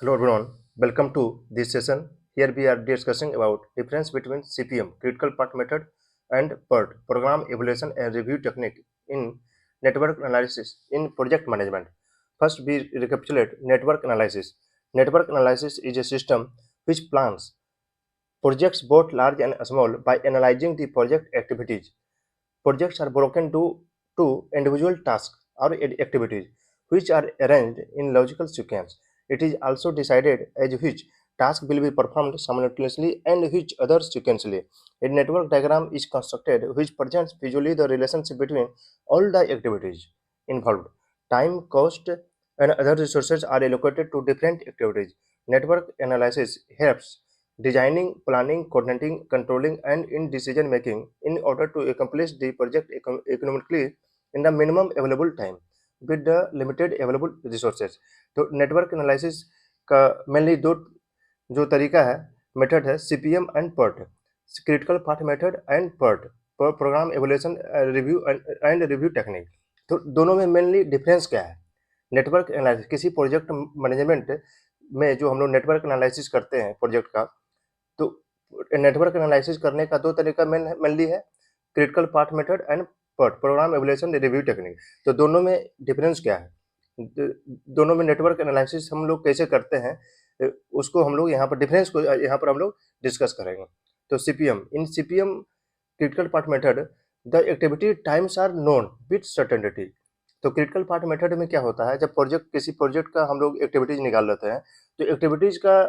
Hello everyone, welcome to this session. Here we are discussing about difference between CPM, critical path method, and PERT, program evaluation and review technique in network analysis in project management. First, we recapitulate network analysis. Network analysis is a system which plans projects both large and small by analyzing the project activities. Projects are broken to individual tasks or activities which are arranged in logical sequence. It is also decided as which task will be performed simultaneously and which others sequentially. A network diagram is constructed which presents visually the relationship between all the activities involved. Time, cost, and other resources are allocated to different activities. Network analysis helps designing, planning, coordinating, controlling, and in decision making in order to accomplish the project economically in the minimum available time with the limited available resources. तो network analysis का mainly दो जो तरीका है method है CPM and PERT critical path method and PERT program evolution review and review technique तो दोनों में मेनली डिफरेंस क्या है नेटवर्क एनालिसिस किसी प्रोजेक्ट मैनेजमेंट में जो हम लोग नेटवर्क एनालिसिस करते हैं प्रोजेक्ट का तो नेटवर्क एनालिसिस करने का दो तरीका मेनली है critical path method and PERT program evolution review technique तो दोनों में डिफरेंस क्या है दोनों में नेटवर्क एनालिसिस हम लोग कैसे करते हैं उसको हम लोग यहाँ पर डिफरेंस को यहाँ पर हम लोग डिस्कस करेंगे तो CPM in CPM critical path method the activity times are known with certainty तो क्रिटिकल पाथ मेथड में क्या होता है जब किसी प्रोजेक्ट का हम लोग एक्टिविटीज निकाल लेते हैं तो एक्टिविटीज का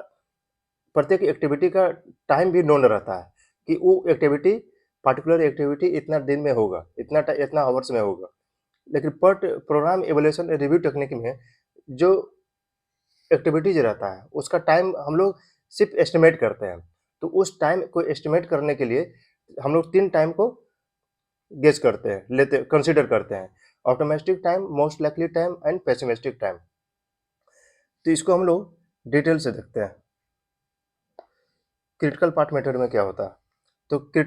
प्रत्येक एक्टिविटी का टाइम भी नोन रहता है कि वो एक्टिविटी पार्टिकुलर एक्टिविटी इतना दिन में होगा इतना आवर्स में होगा लेकिन PERT program evolution review technique में जो एक्टिविटीज रहता है उसका टाइम हम लोग सिर्फ एस्टिमेट करते हैं तो उस टाइम को एस्टिमेट करने के लिए हम लोग 3 टाइम को गेस करते हैं कंसीडर करते हैं automatic time most likely time and pessimistic time तो इसको हम लोग डिटेल से देखते हैं क्रिटिकल पाथ मेथड में क्या होता है तो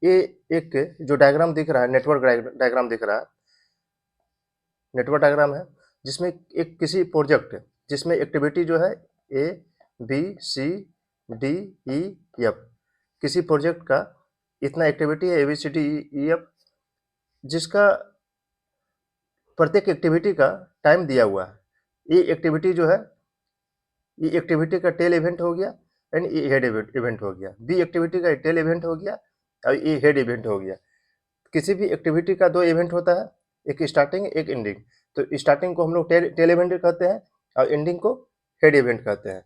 ये एक जो डायग्राम दिख रहा है नेटवर्क डायग्राम दिख रहा है नेटवर्क डायग्राम है जिसमें एक किसी प्रोजेक्ट जिसमें एक्टिविटी जो है A B C D E F किसी प्रोजेक्ट का इतना एक्टिविटी है A B C D E F जिसका प्रत्येक एक्टिविटी का टाइम दिया हुआ है ये एक्टिविटी जो है ये एक्टिविटी का टेल इवेंट हो गया एंड ये हेड इवेंट हो गया बी एक्टिविटी का टेल इवेंट हो गया और ये हेड इवेंट हो गया किसी भी एक्टिविटी का 2 इवेंट होता है एक स्टार्टिंग एक एंडिंग तो स्टार्टिंग को हम लोग टेल इवेंट कहते हैं और एंडिंग को हेड इवेंट कहते हैं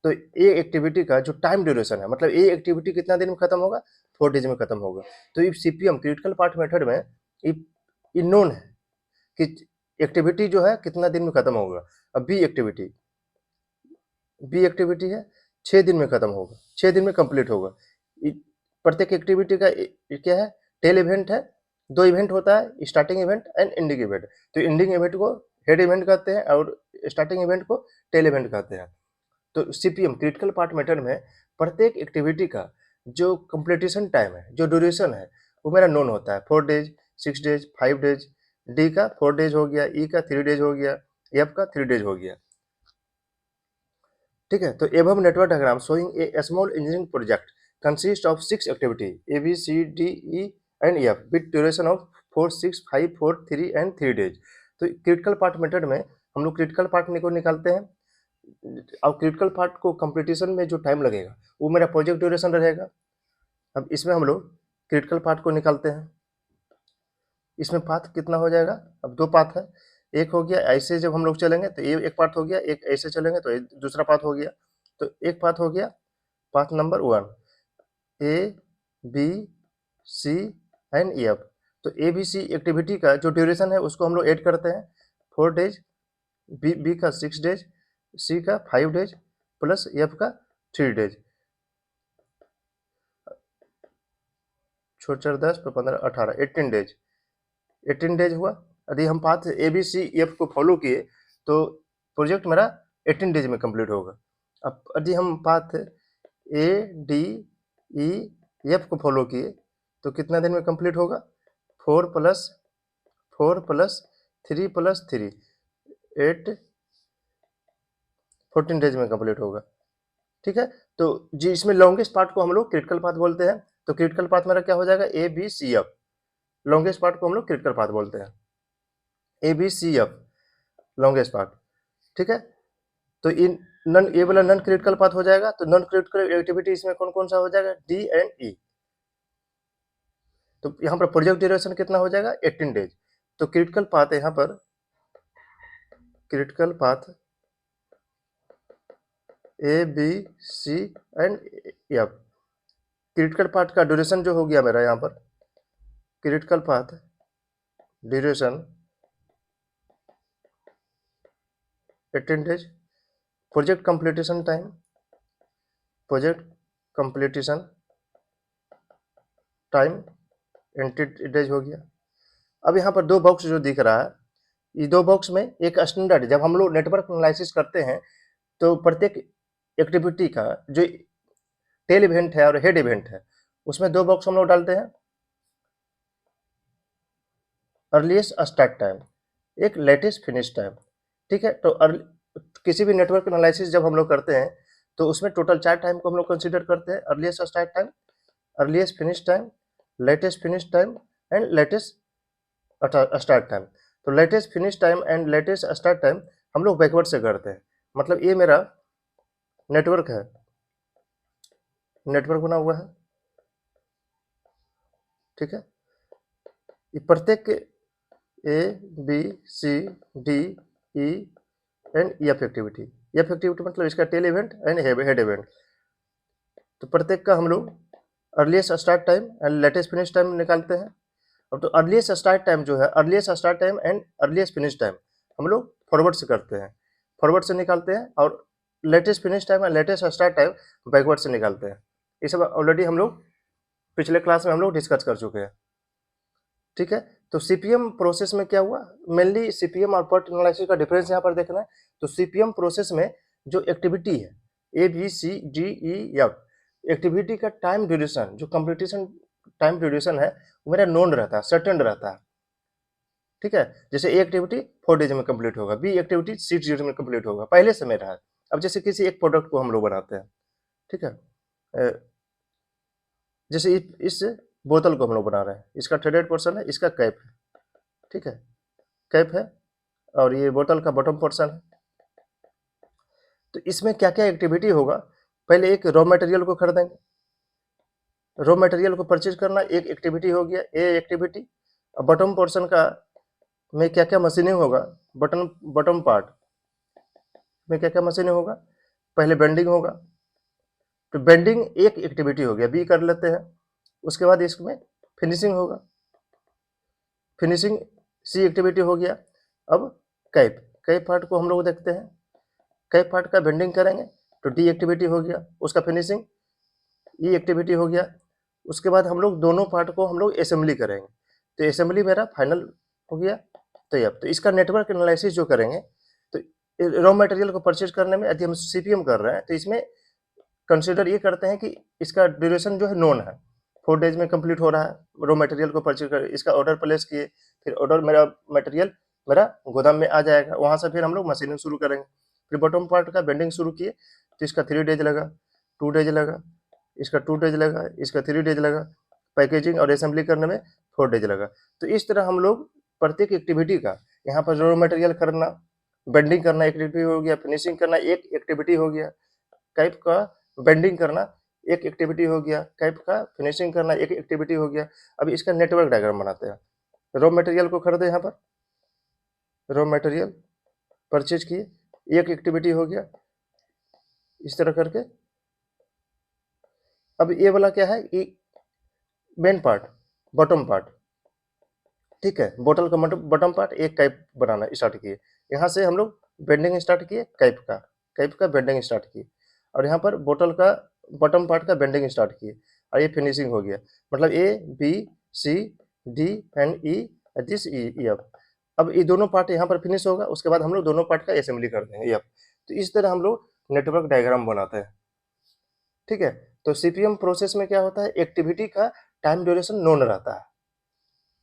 तो ये एक्टिविटी का जो टाइम ड्यूरेशन है मतलब ये एक्टिविटी कितना दिन में खत्म होगा 4 डेज में खत्म होगा तो ये सीपीएम क्रिटिकल पाथ मेथड में ये नोन है कि एक्टिविटी जो है कितना दिन में खत्म होगा अब बी एक्टिविटी है 6 दिन में खत्म होगा 6 दिन में कंप्लीट होगा प्रत्येक एक्टिविटी का क्या है टेल इवेंट है 2 इवेंट होता है starting event and ending event तो एंडिंग इवेंट को हेड इवेंट कहते हैं और स्टार्टिंग इवेंट को टेल इवेंट कहते हैं तो सीपीएम क्रिटिकल पाथ मेथड में प्रत्येक एक्टिविटी का जो कंप्लीटेशन टाइम है जो ड्यूरेशन है वो मेरा नोन होता है 4 डेज 6 डेज 5 डेज डी का 4 डेज हो गया ई का 3 डेज हो गया एफ का 3 डेज हो गया ठीक है तो above network diagram showing a small engineering project consist of 6 activity A B C D E and F with duration of 4 6 5 4 3 and 3 days तो क्रिटिकल पार्ट मेथड में हम लोग क्रिटिकल पार्ट को निकालते हैं और क्रिटिकल पार्ट को कंप्लीटेशन में जो टाइम लगेगा वो मेरा प्रोजेक्ट ड्यूरेशन रहेगा अब इसमें हम लोग क्रिटिकल पार्ट को निकालते हैं इसमें पाथ कितना हो जाएगा अब 2 पाथ है एक हो गया ऐसे जब हम लोग चलेंगे तो ये एक पाथ हो गया एक ऐसे चलेंगे तो दूसरा पाथ हो गया तो एक पाथ हो गया path number 1 A B C and F तो ए बी सी एक्टिविटी का जो ड्यूरेशन है उसको हम लोग ऐड करते हैं 4 डेज बी का 6 डेज सी का 5 डेज प्लस एफ का 3 डेज छोड़ 10 15 18 18 डेज 18 डेज हुआ यदि हम path A B C F को फॉलो किए तो प्रोजेक्ट मेरा 18 डेज में कंप्लीट होगा अब यदि हम path A D E F को फॉलो किए तो कितना दिन में कंप्लीट होगा 4 प्लस 3 प्लस 3 8 14 डेज में कंप्लीट होगा। ठीक है, तो जी इसमें लॉन्गेस्ट पार्ट को हम लोग क्रिटिकल पाथ बोलते हैं। तो क्रिटिकल पाथ मेरा क्या हो जाएगा, A B C F. Longest part को हम लोग क्रिटिकल पाथ बोलते हैं, A B C F longest part. ठीक है, तो इन नन ये वाला नॉन क्रिटिकल पाथ हो जाएगा। तो नॉन क्रिटिकल एक्टिविटी इसमें कौन कौन सा हो जाएगा, डी एंड ई। तो यहाँ पर प्रोजेक्ट ड्यूरेशन कितना हो जाएगा, 18 डेज। तो क्रिटिकल पाथ है यहाँ पर, critical path A B C and F. Critical path का ड्यूरेशन जो हो गया मेरा यहाँ पर, critical path duration 18 days. Project completion time, project completion time 20 days हो गया। अब यहाँ पर दो बॉक्स जो दिख रहा है, ये दो बॉक्स में एक स्टैंडर्ड, जब हम लोग नेटवर्क एनालिसिस करते हैं तो प्रत्येक एक्टिविटी का जो टेल इवेंट है और हेड इवेंट है, उसमें दो बॉक्स हम लोग डालते हैं, अर्लीस्ट स्टार्ट टाइम, एक लेटेस्ट फिनिश टाइम। ठीक है, तो किसी भी नेटवर्क एनालिसिस जब हम लोग करते हैं तो उसमें टोटल 4 टाइम को हम लोग कंसीडर करते हैं, earliest start time, earliest finish time, latest finish time and latest start time. तो latest finish time and latest start time हम लोग बैकवर्ड से करते हैं। मतलब ये मेरा नेटवर्क है, नेटवर्क बना हुआ है। ठीक है, ये प्रत्येक A B C D E and F activity, F activity मतलब इसका tail event and head event. तो प्रत्येक का हम लोग earliest start time and latest finish time निकालते हैं। अब तो अर्लीस्ट स्टार्ट टाइम जो है, earliest start time and earliest finish time हम लोग फॉरवर्ड से करते हैं, फॉरवर्ड से निकालते हैं, और latest finish time and latest start time backward से निकालते हैं। ये सब ऑलरेडी हम लोग पिछले क्लास में हम लोग डिस्कस कर चुके हैं। ठीक है, तो सीपीएम प्रोसेस में क्या हुआ, मेनली सीपीएम और पर्ट एनालिसिस का डिफरेंस यहाँ पर देखना है। तो सीपीएम प्रोसेस में जो एक्टिविटी है A B C D E F, activity का टाइम ड्यूरेशन, जो कंप्लीटेशन टाइम ड्यूरेशन है वो मेरा नोन रहता है, सर्टेन रहता है। ठीक है, जैसे ए एक्टिविटी 4 डेज में कंप्लीट होगा, बी एक्टिविटी 6 डेज में कंप्लीट होगा, पहले से मेरा है। अब जैसे किसी एक प्रोडक्ट को हम लोग बनाते हैं, ठीक है, जैसे इस बोतल को हम लोग बना रहे हैं, इसका थ्रेडेड पोर्शन है, इसका कैप है। ठीक है, कैप है और ये बोतल का बॉटम पोर्शन है। तो इसमें क्या क्या एक्टिविटी होगा, पहले एक रॉ मटेरियल को खरीदेंगे, रॉ मटेरियल को परचेज करना एक एक्टिविटी हो गया, ए एक्टिविटी। और बॉटम पोर्शन का में क्या क्या मशीनिंग होगा, बॉटम पार्ट में क्या क्या मशीनिंग होगा, पहले बेंडिंग होगा। तो बेंडिंग एक एक्टिविटी हो गया, बी कर लेते हैं। उसके बाद इसमें फिनिशिंग होगा, फिनिशिंग सी एक्टिविटी हो गया। अब कैप, कैप पार्ट को हम लोग देखते हैं, कैप पार्ट का बेंडिंग करेंगे तो डी एक्टिविटी हो गया, उसका फिनिशिंग ई एक्टिविटी हो गया। उसके बाद हम लोग दोनों पार्ट को हम लोग असेंबली करेंगे, तो असेंबली मेरा फाइनल हो गया। तो इसका नेटवर्क एनालिसिस जो करेंगे, तो रॉ मटेरियल को परचेज करने में यदि हम सीपीएम कर रहे हैं तो इसमें कंसिडर ये करते हैं कि इसका ड्यूरेशन जो है नोन है, 4 डेज में कंप्लीट हो रहा है। रॉ मटेरियल को परचेज कर इसका ऑर्डर प्लेस किए, फिर ऑर्डर मेरा मटेरियल मेरा गोदाम में आ जाएगा, वहाँ से फिर हम लोग मशीनिंग शुरू करेंगे। फिर बॉटम पार्ट का बेंडिंग शुरू किए तो इसका 3 डेज लगा, 2 डेज लगा, इसका 2 डेज लगा, इसका 3 डेज लगा, पैकेजिंग और असेंबली करने में 4 डेज लगा। तो इस तरह हम लोग प्रत्येक एक्टिविटी का, यहाँ पर रॉ मटेरियल करना, बेंडिंग करना एक एक्टिविटी हो गया, फिनिशिंग करना एक एक्टिविटी हो गया, कैप का बेंडिंग करना एक एक्टिविटी हो गया, कैप का फिनिशिंग करना एक एक्टिविटी हो गया। अब इसका नेटवर्क डायग्राम बनाते हैं। रॉ मटेरियल को खरीदे, यहाँ पर रॉ मटेरियल परचेज किए, एक एक्टिविटी हो गया, इस तरह करके। अब ये वाला क्या है, ये मेन पार्ट, बॉटम पार्ट। ठीक है, बोतल का बॉटम पार्ट एक कैप बनाना स्टार्ट किए, यहाँ से हम लोग बेंडिंग स्टार्ट किए, कैप का बेंडिंग स्टार्ट किए, और यहाँ पर बोतल का बॉटम पार्ट का बेंडिंग स्टार्ट किए, और ये फिनिशिंग हो गया। मतलब A B C D and E, this E F. अब ये दोनों पार्ट यहाँ पर फिनिश होगा, उसके बाद हम लोग दोनों पार्ट का असेंबली कर देंगे एफ। तो इस तरह हम लोग नेटवर्क डायग्राम बनाते हैं। ठीक है, तो सीपीएम प्रोसेस में क्या होता है, एक्टिविटी का टाइम ड्यूरेशन नोन रहता है,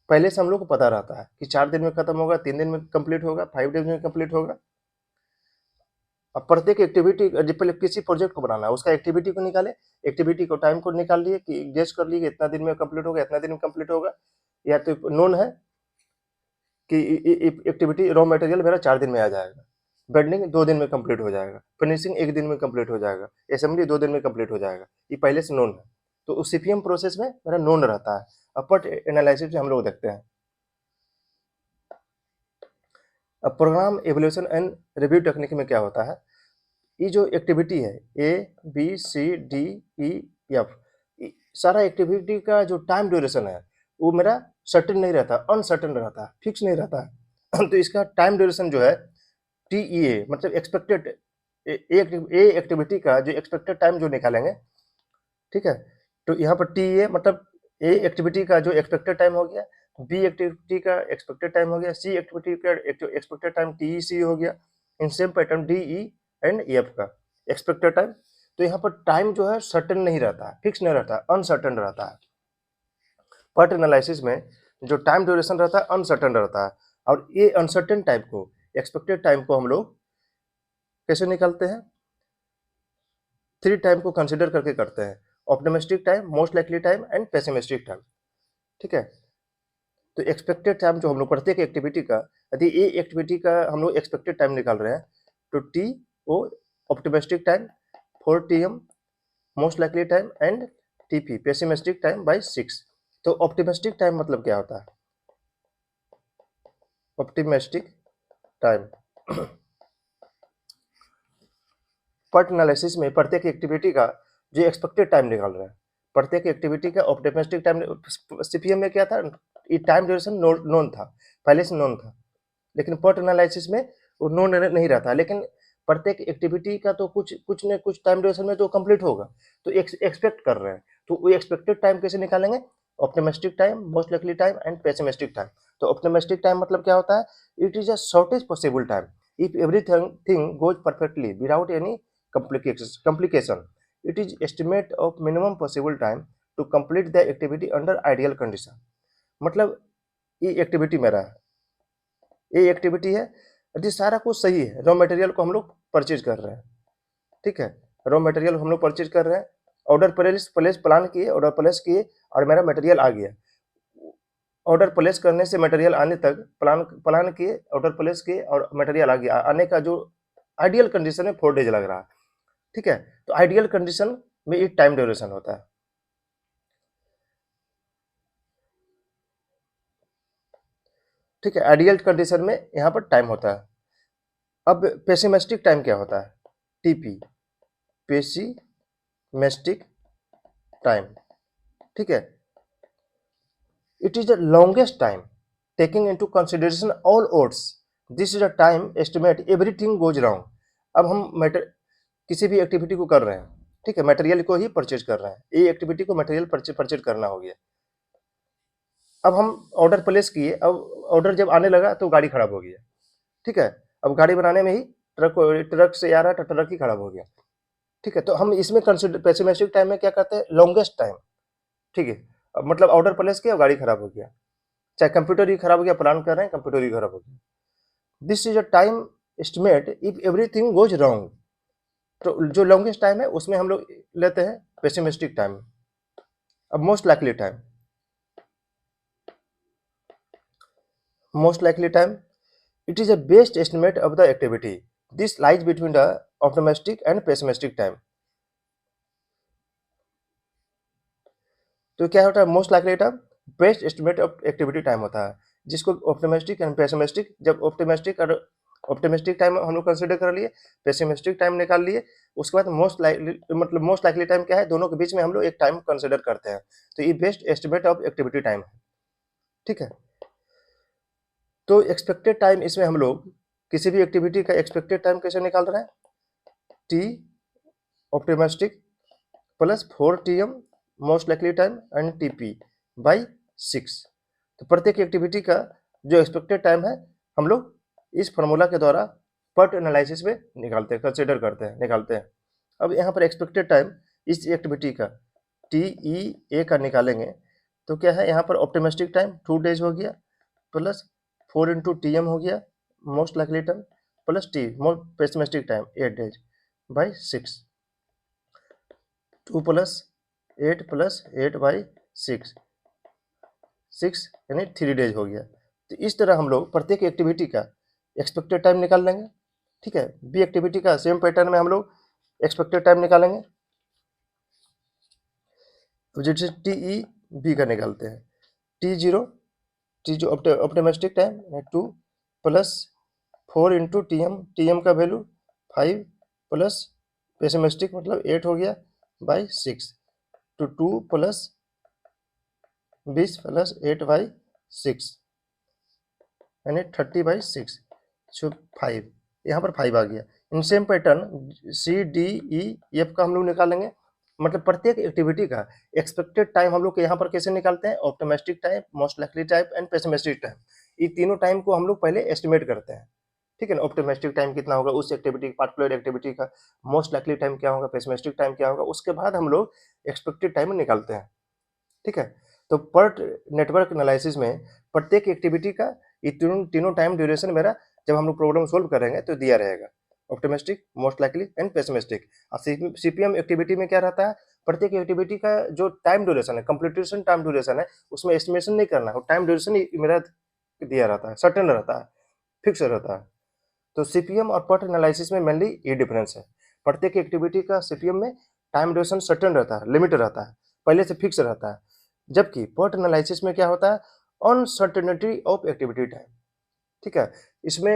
पहले से हम लोग को पता रहता है कि 4 दिन में खत्म होगा, 3 दिन में कंप्लीट होगा, 5 डेज में कंप्लीट होगा। अब प्रत्येक एक्टिविटी पहले किसी प्रोजेक्ट को बनाना है, उसका एक्टिविटी को निकाले, एक्टिविटी को टाइम को निकाल लिए कि गेस कर लिए कि इतना दिन में कंप्लीट होगा, इतना दिन में कंप्लीट होगा, या तो नोन है कि एक्टिविटी रॉ मटेरियल मेरा 4 दिन में आ जाएगा, बेंडिंग 2 दिन में कंप्लीट हो जाएगा, फिनिशिंग 1 दिन में कंप्लीट हो जाएगा, असेंबली 2 दिन में कंप्लीट हो जाएगा, ये पहले से नोन है। तो उस सीपीएम प्रोसेस में मेरा नोन रहता है। अब पार्ट एनालिसिस हम लोग देखते हैं। अब program evolution and review technique में क्या होता है, ये जो एक्टिविटी है ABCDEF, सारा एक्टिविटी का जो टाइम ड्यूरेशन है वो मेरा सर्टेन नहीं रहता, अनसर्टेन रहता है, फिक्स नहीं रहता है। तो इसका टाइम ड्यूरेशन जो है TEA मतलब एक्सपेक्टेड ए एक्टिविटी का जो एक्सपेक्टेड टाइम जो निकालेंगे, ठीक है। तो यहाँ पर TEA मतलब ए एक्टिविटी का जो एक्सपेक्टेड टाइम हो गया, बी एक्टिविटी का एक्सपेक्टेड टाइम हो गया, सी एक्टिविटी का एक्सपेक्टेड टाइम TEC हो गया, in same pattern DE and EF का एक्सपेक्टेड टाइम। तो यहाँ पर टाइम जो है सर्टेन नहीं रहता है, फिक्स नहीं रहता है, अनसर्टेन रहता है। पार्ट एनालिसिस में जो टाइम ड्यूरेशन रहता है अनसर्टेन रहता है, और ये अनसर्टेन टाइम को, एक्सपेक्टेड टाइम को हम लोग कैसे निकालते हैं, 3 टाइम को कंसिडर करके करते हैं, optimistic time, most likely time and pessimistic time, ठीक है। तो एक्सपेक्टेड टाइम जो हम लोग प्रत्येक एक्टिविटी का, यदि ए एक्टिविटी का हम लोग एक्सपेक्टेड टाइम निकाल रहे हैं तो TO optimistic time, 4 TM most likely time and TP pessimistic time by 6। तो ऑप्टिमिस्टिक टाइम मतलब क्या होता है, ऑप्टिमिस्टिक टाइम पार्ट एनालिसिस में प्रत्येक एक्टिविटी का जो एक्सपेक्टेड टाइम निकाल रहे हैं, प्रत्येक एक्टिविटी का ऑप्टिमिस्टिक टाइम, सीपीएम में क्या था, ये टाइम ड्यूरेशन नोन था, पहले से नोन था, लेकिन पार्ट एनालिसिस में वो नोन नहीं रहता, लेकिन प्रत्येक एक्टिविटी का तो कुछ न कुछ टाइम ड्यूरेशन में तो कंप्लीट होगा, तो एक्सपेक्ट कर रहे हैं, तो वो एक्सपेक्टेड टाइम कैसे निकालेंगे, optimistic time, most likely time and pessimistic time. तो ऑप्टिमिस्टिक टाइम मतलब क्या होता है, it is a shortest possible time if everything goes perfectly without any complication. It is estimate of minimum possible time to complete the activity under ideal condition. मतलब ये activity मेरा है, ये एक्टिविटी है, यदि सारा कुछ सही है, रॉ मटेरियल को हम लोग परचेज कर रहे हैं, ठीक है, रॉ मटेरियल हम लोग परचेज कर रहे हैं, ऑर्डर प्लेस प्लान किए, ऑर्डर प्लेस किए और मेरा मटेरियल आ गया, ऑर्डर प्लेस करने से मटेरियल आने तक प्लान किए, ऑर्डर प्लेस किए और मटेरियल आ गया, आने का जो आइडियल कंडीशन है 4 डेज लग रहा है, ठीक है। तो आइडियल कंडीशन में ये टाइम ड्यूरेशन होता है, ठीक है, आइडियल कंडीशन में यहाँ पर टाइम होता है। अब पेसिमिस्टिक टाइम क्या होता है, TP पेसिमिस्टिक टाइम, ठीक है, it is the longest time taking into consideration all odds, this is a time estimate everything goes wrong. अब हम किसी भी एक्टिविटी को कर रहे हैं, ठीक है, मटेरियल को ही परचेज कर रहे हैं, ये एक्टिविटी को मटेरियल परचेज करना हो गया, अब हम ऑर्डर प्लेस किए, अब ऑर्डर जब आने लगा तो गाड़ी खराब हो गया, ठीक है, अब गाड़ी बनाने में ही ट्रक से आ रहा था, ट्रक ही खराब हो गया, ठीक है। तो हम इसमें कंसिडर पेसिमिस्टिक टाइम में क्या करते हैं, लॉन्गेस्ट टाइम, ठीक है, अब मतलब ऑर्डर प्लेस किया, गाड़ी खराब हो गया, चाहे कंप्यूटर ही खराब हो गया, प्लान कर रहे हैं कंप्यूटर ही खराब हो गया, this is a time estimate if everything goes wrong. तो जो लॉन्गेस्ट टाइम है उसमें हम लोग लेते हैं पेसिमिस्टिक टाइम। अब most likely time, most likely time, it is a best estimate of the activity, this lies between the optimistic and pessimistic time। तो क्या होता है, most likely time best estimate of activity time होता है, जिसको optimistic and pessimistic, जब optimistic time हम लोग कंसिडर कर लिए, पेसिमिस्टिक टाइम निकाल लिए, उसके बाद मोस्ट लाइकली मतलब मोस्ट लाइकली टाइम क्या है, दोनों के बीच में हम लोग एक टाइम कंसिडर करते हैं, तो ये best estimate of activity time है, ठीक है। तो एक्सपेक्टेड टाइम, इसमें हम लोग किसी भी एक्टिविटी का एक्सपेक्टेड टाइम कैसे निकाल रहे हैं, T optimistic plus 4 TM most likely time and TP by 6। तो प्रत्येक एक्टिविटी का जो एक्सपेक्टेड टाइम है हम लोग इस फॉर्मूला के द्वारा पर्ट एनालिसिस में निकालते हैं, कंसिडर करते हैं, निकालते हैं। अब यहाँ पर एक्सपेक्टेड टाइम इस एक्टिविटी का TEA का निकालेंगे, तो क्या है, यहाँ पर ऑप्टिमिस्टिक टाइम 2 डेज हो गया, प्लस 4 इंटू TM हो गया most likely time, plus T more pessimistic time 8 days by 6, 2 plus 8 plus 8 by 6, 6 यानी 3 days हो गया। तो इस तरह हम लोग प्रत्येक एक्टिविटी का एक्सपेक्टेड टाइम निकाल लेंगे। ठीक है, बी एक्टिविटी का सेम पैटर्न में हम लोग एक्सपेक्टेड टाइम निकालेंगे। तो जैसे टी ई बी का निकालते हैं, टी जो optimistic time 2 plus 4 into T M का वैल्यू 5 प्लस पेसिमिस्टिक मतलब 8 हो गया बाई 6, तो 2 प्लस 20 प्लस 8 बाई 6 यानी 30 बाई 6, सो 5, यहाँ पर 5 आ गया। In same pattern C D E F का हम लोग निकालेंगे। मतलब प्रत्येक एक्टिविटी का एक्सपेक्टेड टाइम हम लोग यहाँ पर कैसे निकालते हैं, optimistic time, most likely time and pessimistic time. ये तीनों टाइम को हम लोग पहले एस्टिमेट करते हैं। ठीक है ना, ऑप्टिमिस्टिक टाइम कितना होगा उस एक्टिविटी पार्टिकुलर एक्टिविटी का, मोस्ट लाइकली टाइम क्या होगा, पेसिमिस्टिक टाइम क्या होगा, उसके बाद हम लोग एक्सपेक्टेड टाइम निकालते हैं। ठीक है, तो पर्ट नेटवर्क एनालिसिस में प्रत्येक एक्टिविटी का ये तीनों टाइम ड्यूरेशन मेरा जब हम लोग प्रॉब्लम सोल्व करेंगे तो दिया रहेगा, optimistic, most likely and pessimistic. और सीपीएम एक्टिविटी में क्या रहता है, प्रत्येक एक्टिविटी का जो टाइम ड्यूरेशन है, कंप्लीटेशन टाइम ड्यूरेशन है, उसमें एस्टिमेशन नहीं करना है, टाइम ड्यूरेशन मेरा दिया रहता है, सर्टेन रहता है, फिक्स रहता है। तो सीपीएम और पर्ट एनालिसिस में मेनली ये डिफरेंस है। प्रत्येक एक्टिविटी का सीपीएम में टाइम ड्यूरेशन सर्टेन रहता है, लिमिट रहता है, पहले से फिक्स रहता है, जबकि पर्ट एनालिसिस में क्या होता है, अनसर्टेनिटी ऑफ एक्टिविटी टाइम। ठीक है, इसमें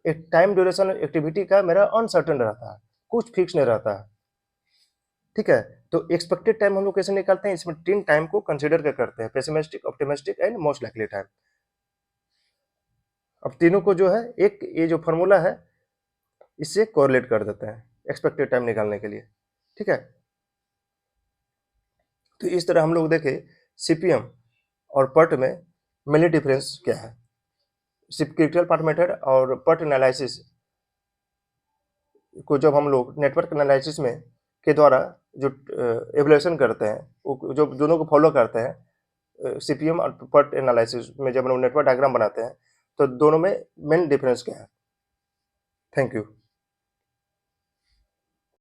एक टाइम ड्यूरेशन एक्टिविटी का मेरा अनसर्टेन रहता है, कुछ फिक्स नहीं रहता है। ठीक है, तो एक्सपेक्टेड टाइम हम लोग कैसे निकालते हैं, इसमें 3 टाइम को कंसीडर करते हैं, pessimistic, optimistic and most likely time. अब तीनों को जो है एक ये जो फॉर्मूला है इससे कोरिलेट कर देते हैं एक्सपेक्टेड टाइम निकालने के लिए। ठीक है, तो इस तरह हम लोग देखें सीपीएम और पर्ट में मेनली डिफरेंस क्या है। क्रिटिकल पाथ मेथड और पर्ट एनालिसिस को जब हम लोग नेटवर्क एनालिसिस में के द्वारा जो एवल्यूएशन करते हैं, वो जो दोनों को फॉलो करते हैं, सीपीएम और पर्ट एनालिसिस में जब हम लोग नेटवर्क डायग्राम बनाते हैं तो दोनों में मेन डिफरेंस क्या है। Thank you.